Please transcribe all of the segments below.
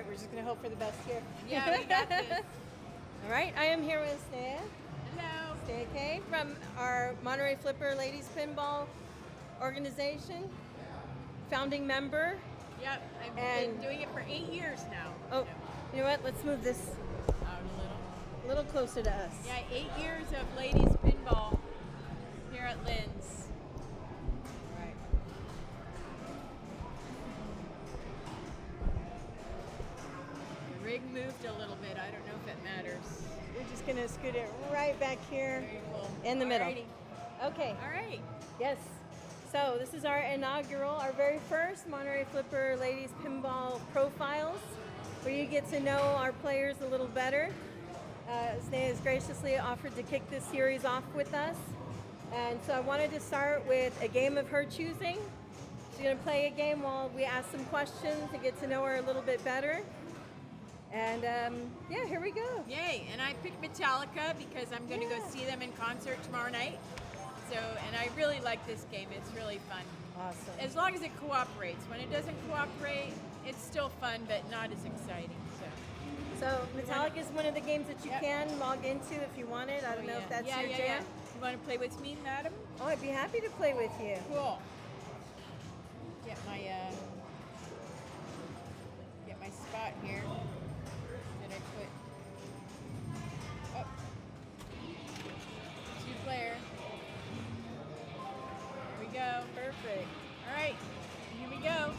right, we're just going to hope for the best here. Yeah, we got this. All right, I am here with Sneha. Hello. Sneha from our Monterey Flipper Ladies Pinball organization, founding member. Yep, I've been doing it for 8 years now. Oh, you know what? Let's move this Out a little closer to us. Yeah, 8 years of ladies pinball here at Lynn's. All right. The rig moved a little bit. I don't know if it matters. We're just going to scoot it right back here Very cool. in the middle. Alrighty. Okay. All right. Yes. So this is our inaugural, our very first Monterey Flipper Ladies Pinball Profiles, where you get to know our players a little better. Sneha has graciously offered to kick this series off with us. And so I wanted to start with a game of her choosing. She's going to play a game while we ask some questions to get to know her a little bit better. And yeah, here we go. Yay, and I picked Metallica because I'm going to go see them in concert tomorrow night. So, and I really like this game. It's really fun. Awesome. As long as it cooperates. When it doesn't cooperate, it's still fun, but not as exciting. So Metallica is one of the games that you can log into if you want it. I don't know if that's your jam. You want to play with me, madam? Oh, I'd be happy to play with you. Cool. Get my spot here. That I put. Oh. 2-player. There we go. Perfect. All right. Here we go.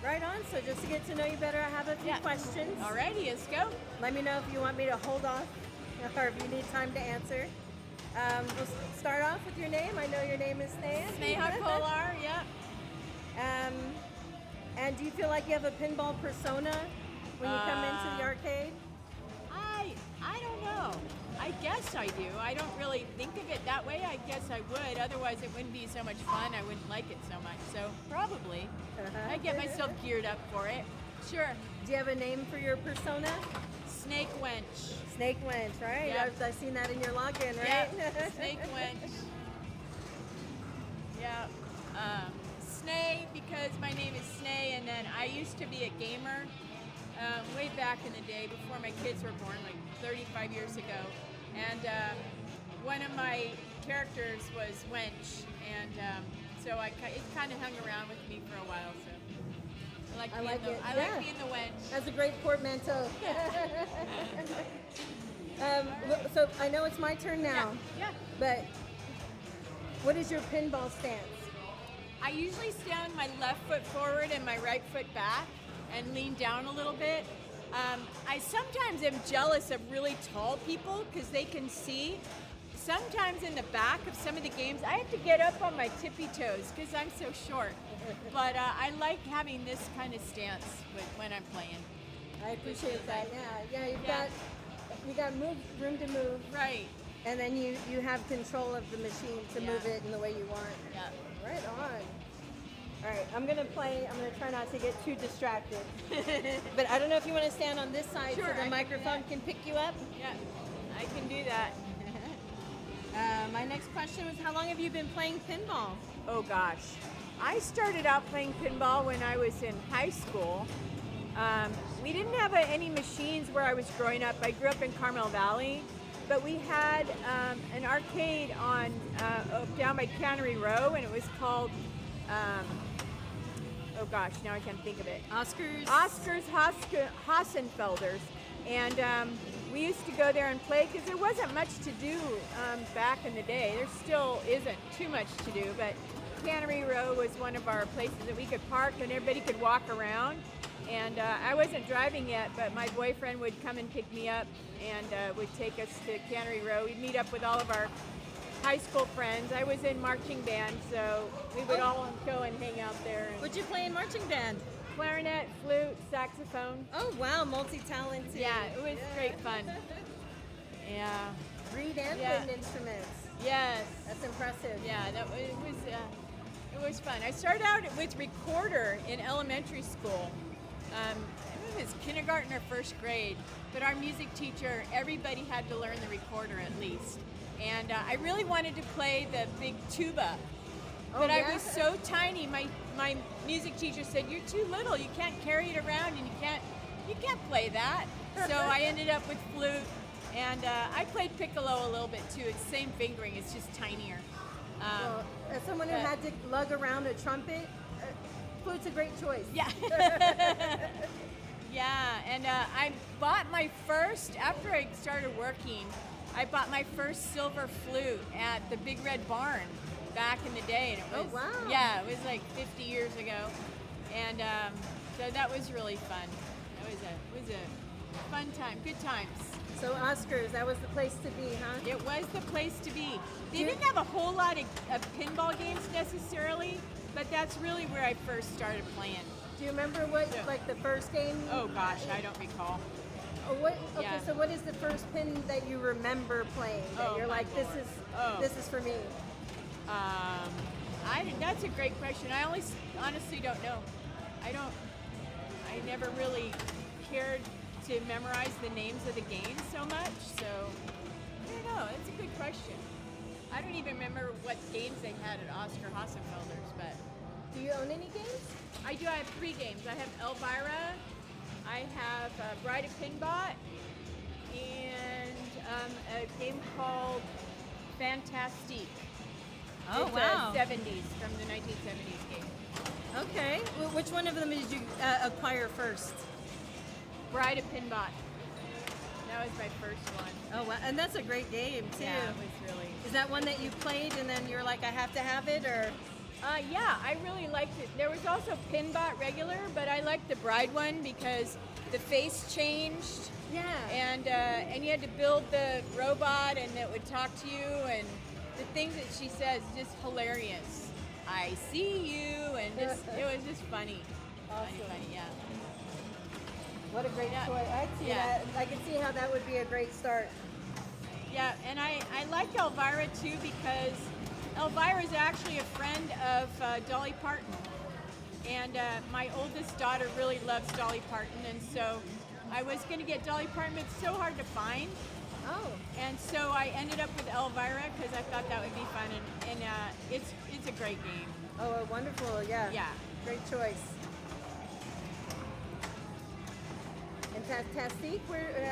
Right on. So just to get to know you better, I have a few questions. Alrighty, let's go. Let me know if you want me to hold off or if you need time to answer. We'll start off with your name. I know your name is Sneha. Sneha Polar, yep. And do you feel like you have a pinball persona when you come into the arcade? I don't know. I guess I do. I don't really think of it that way. I guess I would. Otherwise, it wouldn't be so much fun. I wouldn't like it so much. So probably. I get myself geared up for it. Sure. Do you have a name for your persona? Snake Wench. Snake Wench, right? Yep. I've seen that in your login, right? Yeah. Snake Wench. Yeah. Sneh because my name is Sneh, and then I used to be a gamer way back in the day before my kids were born, like 35 years ago. And one of my characters was Wench, and so it kind of hung around with me for a while. So I like being the Wench. That's a great portmanteau. So I know it's my turn now. Yeah. But what is your pinball stance? I usually stand my left foot forward and my right foot back and lean down a little bit. I sometimes am jealous of really tall people because they can see. Sometimes in the back of some of the games, I have to get up on my tippy toes because I'm so short. But I like having this kind of stance when I'm playing. I appreciate that. Yeah. You got room to move. Right. And then you have control of the machine to move it in the way you want. Yeah. Right on. All right, I'm gonna try not to get too distracted. But I don't know if you want to stand on this side so the microphone can pick you up. Yeah, I can do that. My next question was, how long have you been playing pinball? Oh gosh. I started out playing pinball when I was in high school. We didn't have any machines where I was growing up. I grew up in Carmel Valley, but we had an arcade on down by Cannery Row, and it was called oh gosh, now I can't think of it. Oscar's Hassenfelders. And we used to go there and play because there wasn't much to do back in the day. There still isn't too much to do, but Cannery Row was one of our places that we could park and everybody could walk around. And I wasn't driving yet, but my boyfriend would come and pick me up and would take us to Cannery Row. We'd meet up with all of our high school friends. I was in marching band, so we would all go and hang out there. What'd you play in marching band? Clarinet, flute, saxophone. Oh wow, multi-talented. Yeah, it was great fun. Yeah. Reed and wind instruments. Yes. That's impressive. Yeah, it was fun. I started out with recorder in elementary school. I think it was kindergarten or first grade, but our music teacher, everybody had to learn the recorder at least. And I really wanted to play the big tuba. But yeah? I was so tiny. My music teacher said, "You're too little. You can't carry it around, and you can't play that." So I ended up with flute, and I played piccolo a little bit too. It's the same fingering. It's just tinier. Well, as someone who had to lug around a trumpet, flute's a great choice. Yeah. Yeah, and I bought my first, after I started working, I bought my first silver flute at the Big Red Barn back in the day. And it was, oh, wow. Yeah, it was like 50 years ago. And so that was really fun. It was a fun time, good times. So Oscars, that was the place to be, huh? It was the place to be. They didn't have a whole lot of pinball games necessarily, but that's really where I first started playing. Do you remember what, like the first game? Oh gosh, I don't recall. Oh, what? Okay, Yeah. so what is the first pin that you remember playing? That Oh, you're my like, Lord. this is for me. That's a great question. I honestly don't know. I never really cared to memorize the names of the games so much, so I don't know. That's a good question. I don't even remember what games they had at Oscar Hassenfelder's, but Do you own any games? I do. I have 3 games. I have Elvira, I have Bride of Pinbot, and a game called Fantastique. Oh, It's wow. a 70s, from the 1970s game. Okay. Which one of them did you acquire first? Bride of Pinbot. That was my first one. Oh, wow. And that's a great game, too. Yeah, it was really. Is that one that you played and then you're like, I have to have it, or? Yeah, I really liked it. There was also Pinbot regular, but I liked the Bride one because the face changed. Yeah. And you had to build the robot, and it would talk to you, and the things that she says just hilarious. I see you, and it was just funny. Awesome. Funny, yeah. What a great Yeah. choice. I can see how that would be a great start. Yeah, and I like Elvira too because Elvira is actually a friend of Dolly Parton. And my oldest daughter really loves Dolly Parton, and so I was going to get Dolly Parton, but it's so hard to find. Oh. And so I ended up with Elvira because I thought that would be fun, and it's a great game. Oh, wonderful. Yeah. Yeah. Great choice. And Fantastique,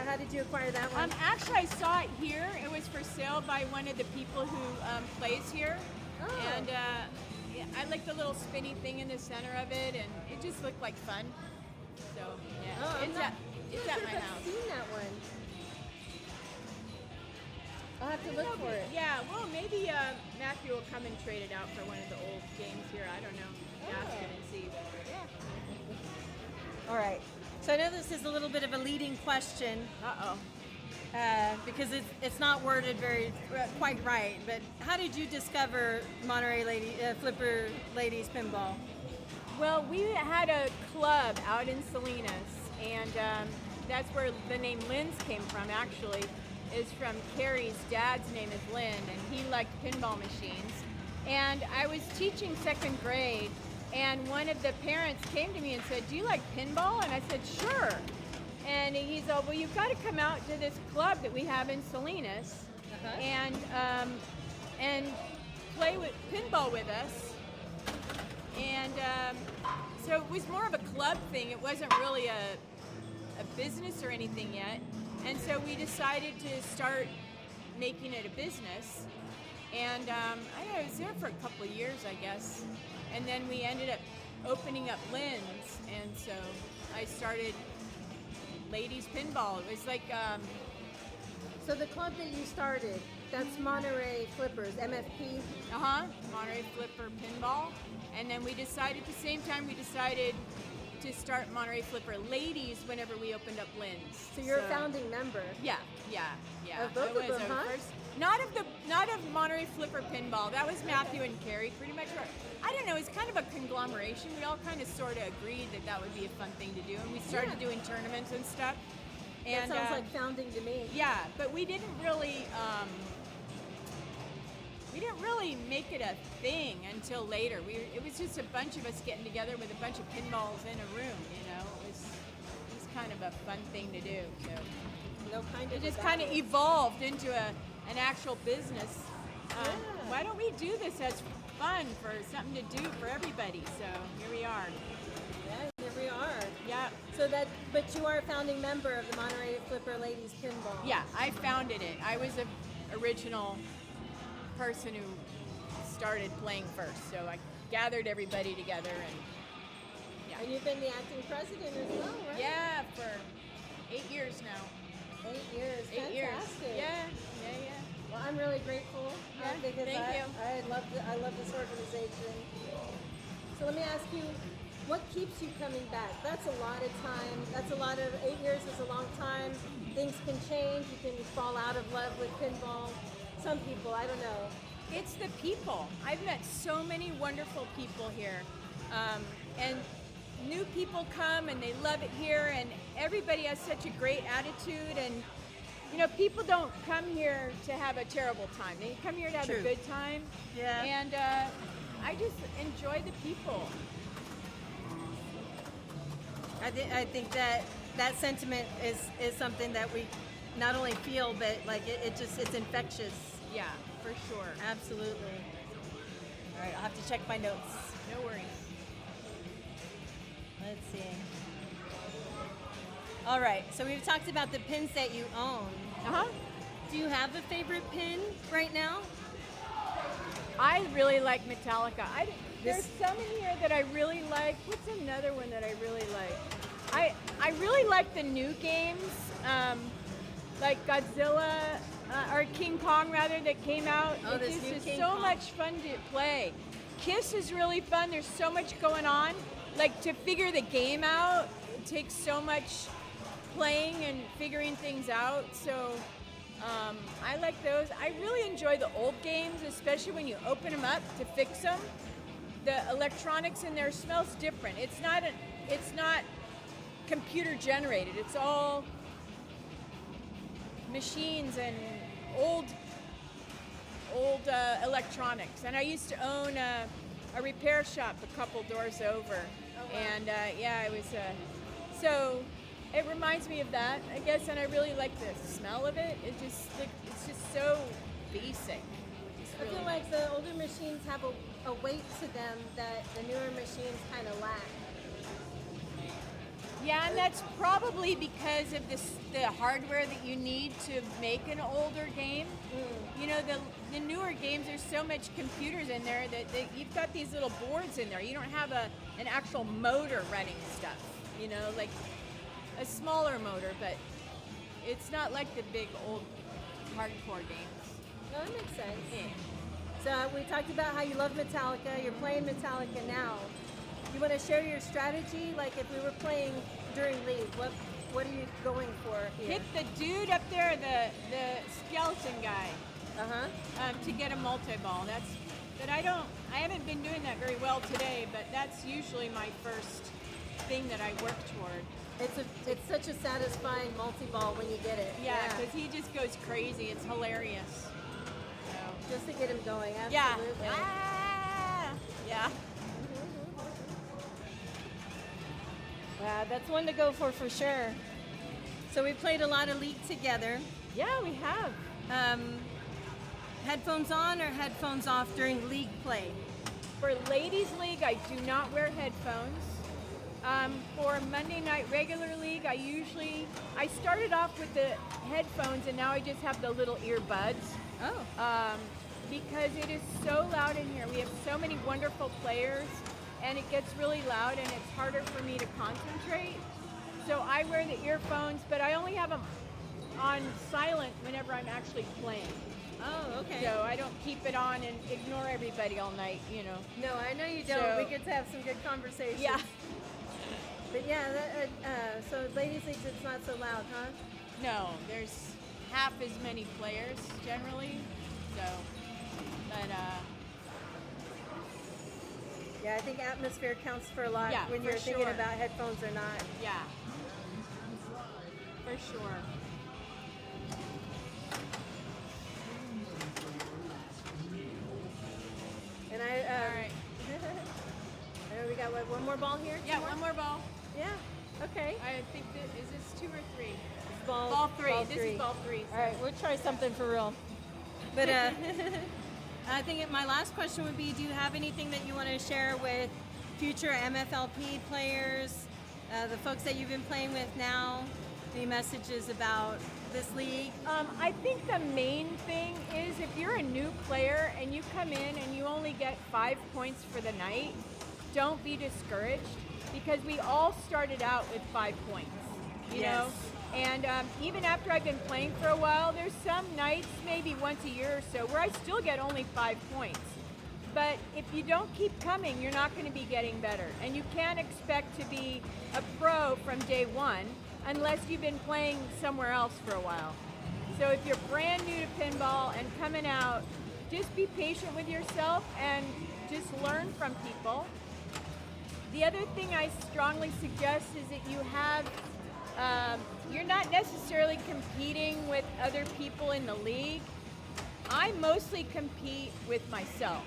how did you acquire that one? Actually, I saw it here. It was for sale by one of the people who plays here. Oh. And yeah, I like the little spinny thing in the center of it, and it just looked like fun. So yeah, Oh, it's at my I've house. seen that one. I'll have to look for it. Yeah, well, maybe Matthew will come and trade it out for one of the old games here. I don't know. Ask him and see. But yeah. All right. So I know this is a little bit of a leading question because it's not worded very quite right. But how did you discover Monterey Flipper Ladies Pinball? Well, we had a club out in Salinas, and that's where the name Lynn's came from, actually. Is from Carrie's dad's name is Lynn, and he liked pinball machines. And I was teaching 2nd grade, and one of the parents came to me and said, "Do you like pinball?" And I said, "Sure." And he said, "Well, you've got to come out to this club that we have in Salinas and play with pinball with us." And so it was more of a club thing. It wasn't really a business or anything yet. And so we decided to start making it a business. And I don't know, I was there for a couple of years, I guess. And then we ended up opening up Lynn's. And so I started Ladies Pinball. It was like... So the club that you started, that's Monterey Flippers, MFP? Monterey Flipper Pinball. And then we decided, at the same time, we decided to start Monterey Flipper Ladies whenever we opened up Lynn's. So you're a founding member? Yeah. Of both of them, huh? Not of Monterey Flipper Pinball. That was Matthew and Carrie, pretty much. I don't know. It's kind of a conglomeration. We all kind of sort of agreed that would be a fun thing to do, and we started doing tournaments and stuff. And that sounds like founding to me. Yeah, but we didn't really. We didn't really make it a thing until later. It was just a bunch of us getting together with a bunch of pinballs in a room. You know, it was kind of a fun thing to do. So it just kind of evolved into an actual business. Why don't we do this as fun, for something to do for everybody. So here we are. Yeah, here we are. Yeah. But you are a founding member of the Monterey Flipper Ladies Pinball. Yeah, I founded it. I was the original person who started playing first. So I gathered everybody together and And you've been the acting president as well, right? yeah, for 8 years now. 8 years. 8 years. Fantastic. Yeah. Well, I'm really grateful because thank you. I love this organization. So let me ask you, what keeps you coming back? That's a lot of time. That's a lot of 8 years is a long time. Things can change. You can fall out of love with pinball. Some people, I don't know. It's the people. I've met so many wonderful people here. And new people come and they love it here, and everybody has such a great attitude. And you know, people don't come here to have a terrible time. They come here to have a good time. Yeah. And I just enjoy the people. I think that sentiment is something that we not only feel, but like it's infectious. Yeah, for sure. Absolutely. All right, I'll have to check my notes. No worries. Let's see. All right, so we've talked about the pins that you own. Do you have a favorite pin right now? I really like Metallica. There's some in here that I really like. What's another one that I really like? I really like the new games, like Godzilla or King Kong rather, that came out. Oh, It this just new is King so Kong. much fun to play. Kiss is really fun. There's so much going on. Like, to figure the game out, it takes so much playing and figuring things out. So I like those. I really enjoy the old games, especially when you open them up to fix them. The electronics in there smells different. It's not computer generated. It's all machines and old electronics. And I used to own a repair shop a couple doors over. Oh, wow. And it was so it reminds me of that, I guess. And I really like the smell of it. It's just so basic. I feel like the older machines have a weight to them that the newer machines kind of lack. Yeah, and that's probably because of the hardware that you need to make an older game. You know, the newer games, there's so much computers in there that you've got these little boards in there. You don't have an actual motor running stuff, you know, like a smaller motor, but it's not like the big old hardcore games. No, that makes sense. Yeah. So we talked about how you love Metallica. You're playing Metallica now. You want to share your strategy? Like if we were playing during league, what are you going for here? Hit the dude up there, the skeleton guy, to get a multi-ball. I haven't been doing that very well today, but that's usually my first thing that I work toward. It's such a satisfying multi-ball when you get it. Yeah, because he just goes crazy. It's hilarious. So. Just to get him going, absolutely. Yeah. Ah! Yeah. Wow, that's one to go for sure. So we played a lot of league together. Yeah, we have. Headphones on or headphones off during league play? For ladies league, I do not wear headphones. For Monday night regular league, I started off with the headphones and now I just have the little earbuds. Oh. Because it is so loud in here. We have so many wonderful players and it gets really loud and it's harder for me to concentrate. So I wear the earphones, but I only have them on silent whenever I'm actually playing. Oh, okay. So I don't keep it on and ignore everybody all night, you know. No, I know you don't. So- We get to have some good conversations. Yeah. But yeah, so ladies leagues, it's not so loud, huh? No, there's half as many players generally. So, but Yeah, I think atmosphere counts for a lot Yeah, when for you're thinking sure. about headphones or not. yeah, for sure. And All right. I know we got one more ball here? Yeah, Two more? one more ball. Yeah. Okay. I think is this 2 or 3? Ball Ball 3. This is ball 3. All right, we'll try something for real. But I think my last question would be, do you have anything that you want to share with future MFLP players, the folks that you've been playing with now? Any messages about this league? I think the main thing is if you're a new player and you come in and you only get 5 points for the night, don't be discouraged, because we all started out with 5 points, you know? And even after I've been playing for a while, there's some nights, maybe once a year or so, where I still get only 5 points. But if you don't keep coming, you're not going to be getting better. And you can't expect to be a pro from day one unless you've been playing somewhere else for a while. So if you're brand new to pinball and coming out, just be patient with yourself and just learn from people. The other thing I strongly suggest is that you have, you're not necessarily competing with other people in the league. I mostly compete with myself.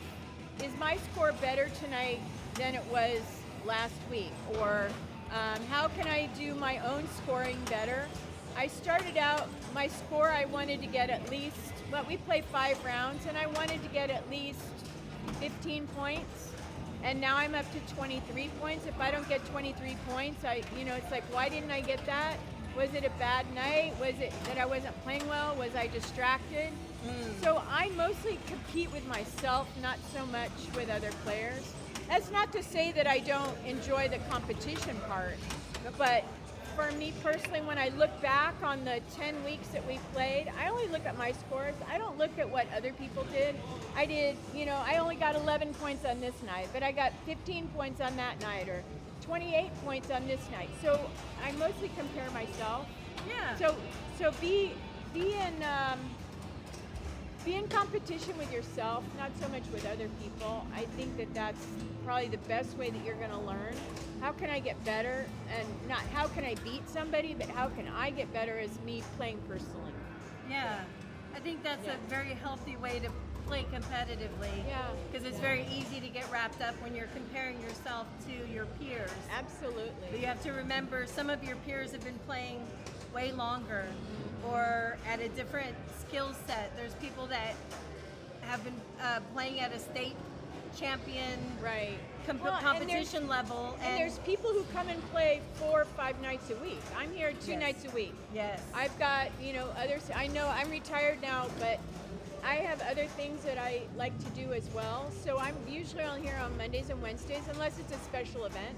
Is my score better tonight than it was last week? Or how can I do my own scoring better? I started out, my score I wanted to get at least, but we play 5 rounds, and I wanted to get at least 15 points. And now I'm up to 23 points. If I don't get 23 points, it's like, why didn't I get that? Was it a bad night? Was it that I wasn't playing well? Was I distracted? So I mostly compete with myself, not so much with other players. That's not to say that I don't enjoy the competition part, but for me personally, when I look back on the 10 weeks that we played, I only look at my scores. I don't look at what other people did. I only got 11 points on this night, but I got 15 points on that night, or 28 points on this night. So I mostly compare myself. Yeah. So be in competition with yourself, not so much with other people. I think that that's probably the best way that you're going to learn. How can I get better? And not how can I beat somebody, but how can I get better as me playing personally? Yeah. I think that's a very healthy way to play competitively. Yeah. Because it's very easy to get wrapped up when you're comparing yourself to your peers. Absolutely. But you have to remember, some of your peers have been playing way longer or at a different skill set. There's people that have been playing at a state champion competition level. And there's people who come and play 4 or 5 nights a week. I'm here 2 nights a week. Yes. I've got, others. I know I'm retired now, but I have other things that I like to do as well. So I'm usually on here on Mondays and Wednesdays, unless it's a special event.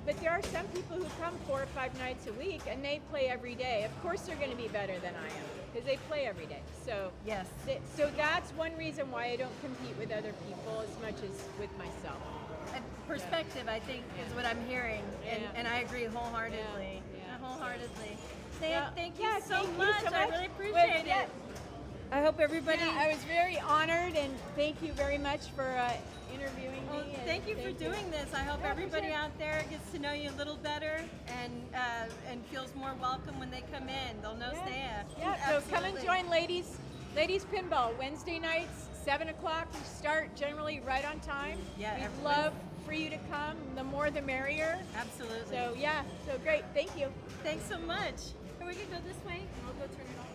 But there are some people who come 4 or 5 nights a week, and they play every day. Of course they're going to be better than I am, because they play every day. So yes. So that's one reason why I don't compete with other people as much as with myself. Perspective, I think, is what I'm hearing, and I agree wholeheartedly. Wholeheartedly. Sneha, thank you so much. I really appreciate it. I hope everybody... Yeah, I was very honored, and thank you very much for interviewing me. Well, thank you for doing this. I hope everybody out there gets to know you a little better and feels more welcome when they come in. They'll know Sneha. Yeah, so come and join Ladies Pinball Wednesday nights, 7 o'clock. We start generally right on time. Yeah, we'd love for you to come. The more the merrier. Absolutely. So so great. Thank you. Thanks so much. Or we can go this way. I'll go turn it off.